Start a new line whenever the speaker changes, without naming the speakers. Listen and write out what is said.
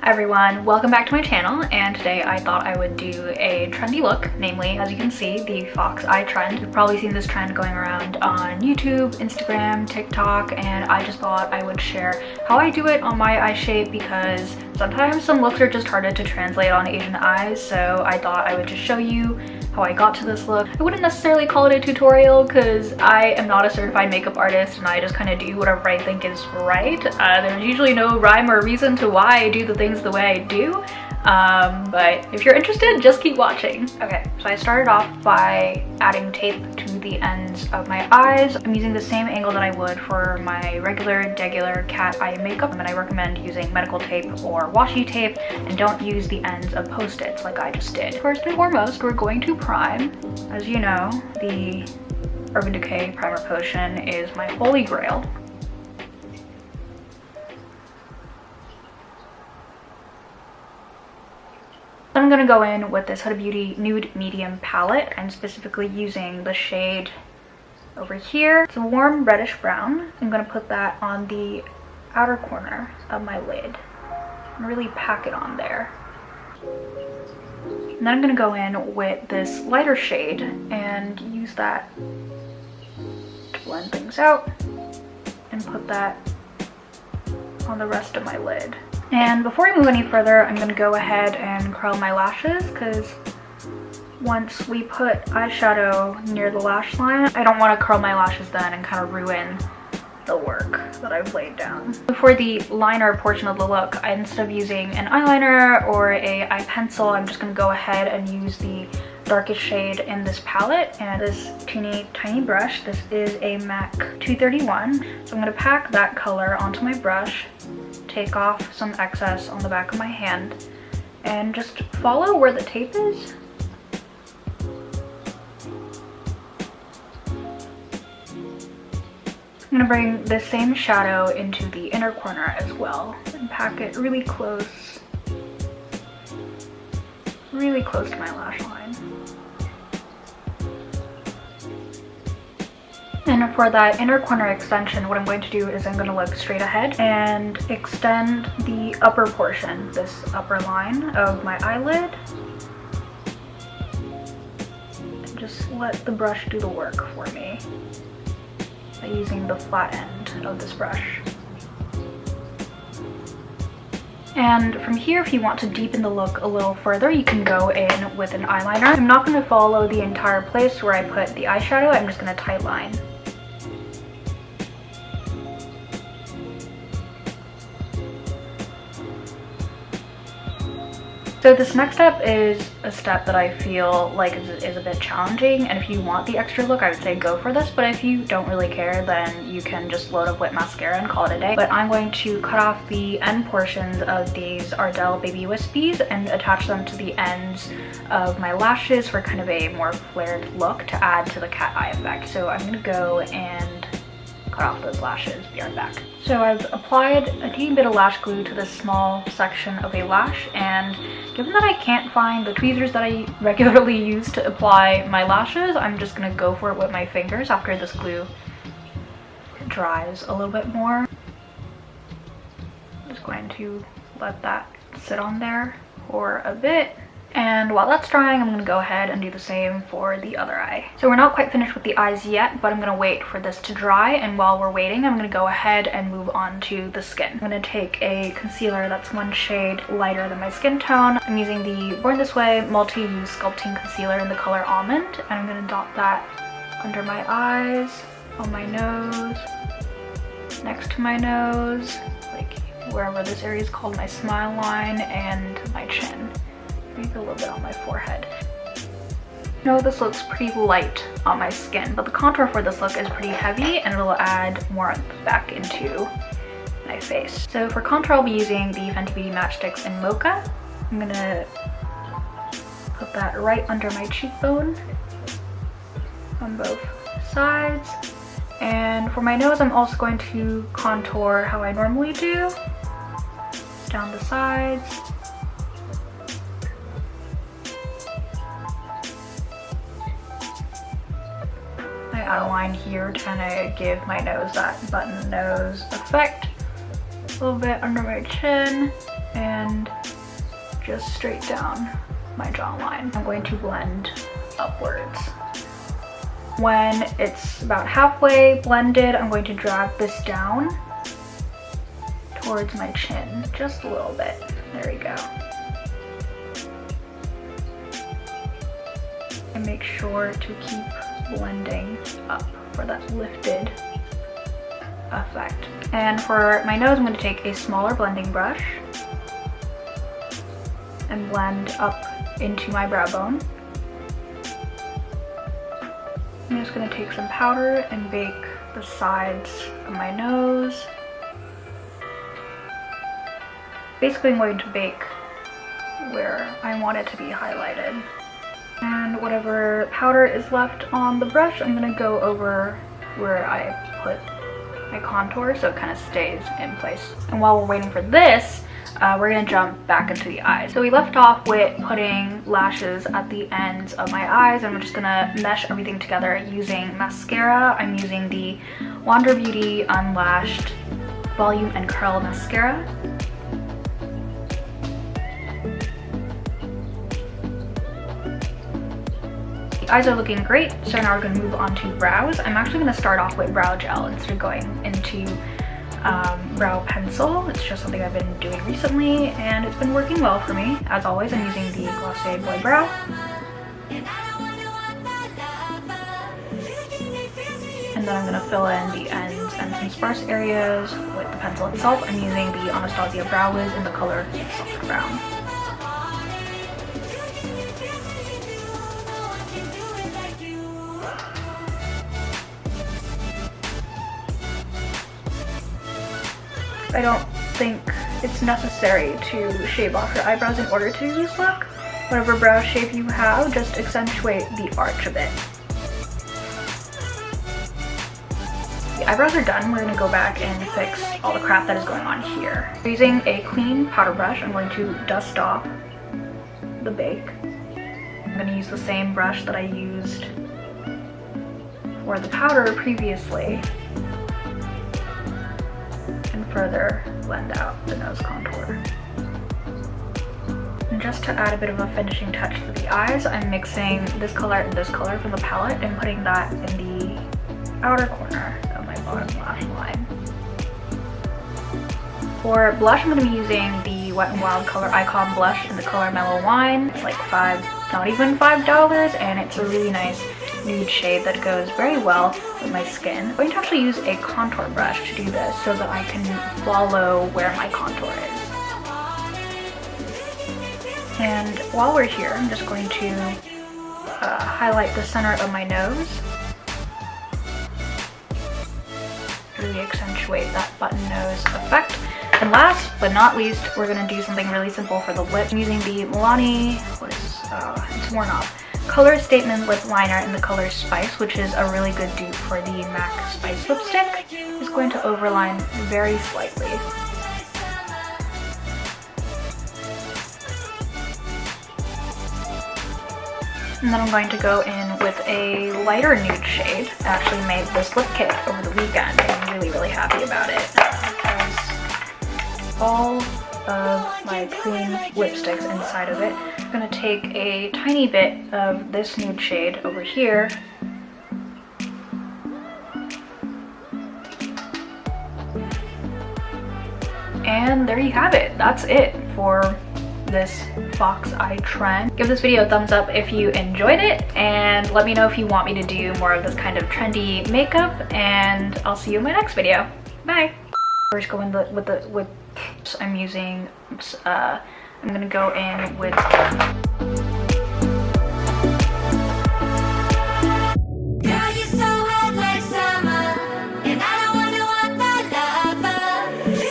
Hi everyone, welcome back to my channel, and today I thought I would do a trendy look, namely, as you can see, the fox eye trend. You've probably seen this trend going around on YouTube, Instagram, TikTok, and I just thought I would share how I do it on my eye shape because sometimes some looks are just harder to translate on Asian eyes, so I thought I would just show you how I got to this look. I wouldn't necessarily call it a tutorial because I am not a certified makeup artist and I just kind of do whatever I think is right. There's usually no rhyme or reason to why I do the things the way I do. But if you're interested, just keep watching. Okay, so I started off by adding tape to the ends of my eyes. I'm using the same angle that I would for my regular cat eye makeup, and I recommend using medical tape or washi tape, and don't use the ends of post-its like I just did. First and foremost, we're going to prime. As you know, the Urban Decay Primer Potion is my holy grail. I'm gonna go in with this Huda Beauty Nude Medium palette. I'm specifically using the shade over here. It's a warm reddish brown. I'm gonna put that on the outer corner of my lid and really pack it on there. And then I'm gonna go in with this lighter shade and use that to blend things out and put that on the rest of my lid. And before I move any further, I'm gonna go ahead and curl my lashes because once we put eyeshadow near the lash line, I don't want to curl my lashes then and kind of ruin the work that I've laid down. For the liner portion of the look, instead of using an eyeliner or a eye pencil, I'm just gonna go ahead and use the darkest shade in this palette and this teeny tiny brush. This is a MAC 231. So I'm gonna pack that color onto my brush, take off some excess on the back of my hand, and just follow where the tape is. I'm gonna bring this same shadow into the inner corner as well and pack it really close to my lash line. And for that inner corner extension, what I'm going to do is I'm going to look straight ahead and extend the upper portion, this upper line of my eyelid. And just let the brush do the work for me by using the flat end of this brush. And from here, if you want to deepen the look a little further, you can go in with an eyeliner. I'm not going to follow the entire place where I put the eyeshadow. I'm just going to tight line. So this next step is a step that I feel like is a bit challenging, and if you want the extra look, I would say go for this, but if you don't really care, then you can just load up with mascara and call it a day. But I'm going to cut off the end portions of these Ardell baby wispies and attach them to the ends of my lashes for kind of a more flared look to add to the cat eye effect. So I'm going to go and cut off those lashes. Be right back. So I've applied a teeny bit of lash glue to this small section of a lash, and given that I can't find the tweezers that I regularly use to apply my lashes, I'm just gonna go for it with my fingers after this glue dries a little bit more. I'm just going to let that sit on there for a bit. And while that's drying, I'm going to go ahead and do the same for the other eye. So we're not quite finished with the eyes yet, but I'm going to wait for this to dry. And while we're waiting, I'm going to go ahead and move on to the skin. I'm going to take a concealer that's one shade lighter than my skin tone. I'm using the Born This Way Multi-Use Sculpting Concealer in the color Almond. And I'm going to dot that under my eyes, on my nose, next to my nose, like wherever this area is called my smile line, and my chin. Maybe a little bit on my forehead. I know this looks pretty light on my skin, but the contour for this look is pretty heavy and it'll add more back into my face. So for contour, I'll be using the Fenty Beauty Matchstix in Mocha. I'm gonna put that right under my cheekbone on both sides. And for my nose, I'm also going to contour how I normally do, down the sides. Outer line here to kind of give my nose that button nose effect. A little bit under my chin, and just straight down my jawline. I'm going to blend upwards. When it's about halfway blended, I'm going to drag this down towards my chin, just a little bit. There we go. And make sure to keep blending up for that lifted effect. And for my nose, I'm going to take a smaller blending brush and blend up into my brow bone. I'm just going to take some powder and bake the sides of my nose. Basically, I'm going to bake where I want it to be highlighted. And whatever powder is left on the brush, I'm going to go over where I put my contour so it kind of stays in place. And while we're waiting for this, we're going to jump back into the eyes. So we left off with putting lashes at the ends of my eyes, and I'm just going to mesh everything together using mascara. I'm using the Wander Beauty Unlashed Volume and Curl Mascara. The eyes are looking great, so now we're going to move on to brows. I'm actually going to start off with brow gel instead of going into brow pencil. It's just something I've been doing recently and it's been working well for me. As always, I'm using the Glossier Boy Brow. And then I'm going to fill in the ends and some sparse areas with the pencil itself. I'm using the Anastasia Brow Wiz in the color Soft Brown. I don't think it's necessary to shave off your eyebrows in order to use this look. Whatever brow shape you have, just accentuate the arch a bit. The eyebrows are done. We're going to go back and fix all the crap that is going on here. Using a clean powder brush, I'm going to dust off the bake. I'm going to use the same brush that I used for the powder previously. Further blend out the nose contour. And just to add a bit of a finishing touch to the eyes, I'm mixing this color and this color from the palette and putting that in the outer corner of my bottom lash line. For blush, I'm going to be using the Wet n Wild Color Icon blush in the color Mellow Wine. It's like not even $5, and it's a really nice nude shade that goes very well with my skin. I'm going to actually use a contour brush to do this so that I can follow where my contour is. And while we're here, I'm just going to highlight the center of my nose. Really accentuate that button nose effect. And last but not least, we're going to do something really simple for the lips. I'm using the Milani, it's worn off, Color Statement Lip Liner in the color Spice, which is a really good dupe for the MAC Spice lipstick. Just going to overline very slightly. And then I'm going to go in with a lighter nude shade. I actually made this lip kit over the weekend and I'm really happy about it. All of my clean lipsticks inside of it. I'm going to take a tiny bit of this nude shade over here and there you have it. That's it for this fox eye trend. Give this video a thumbs up if you enjoyed it and let me know if you want me to do more of this kind of trendy makeup, and I'll see you in my next video. Bye. First go in I'm gonna go in with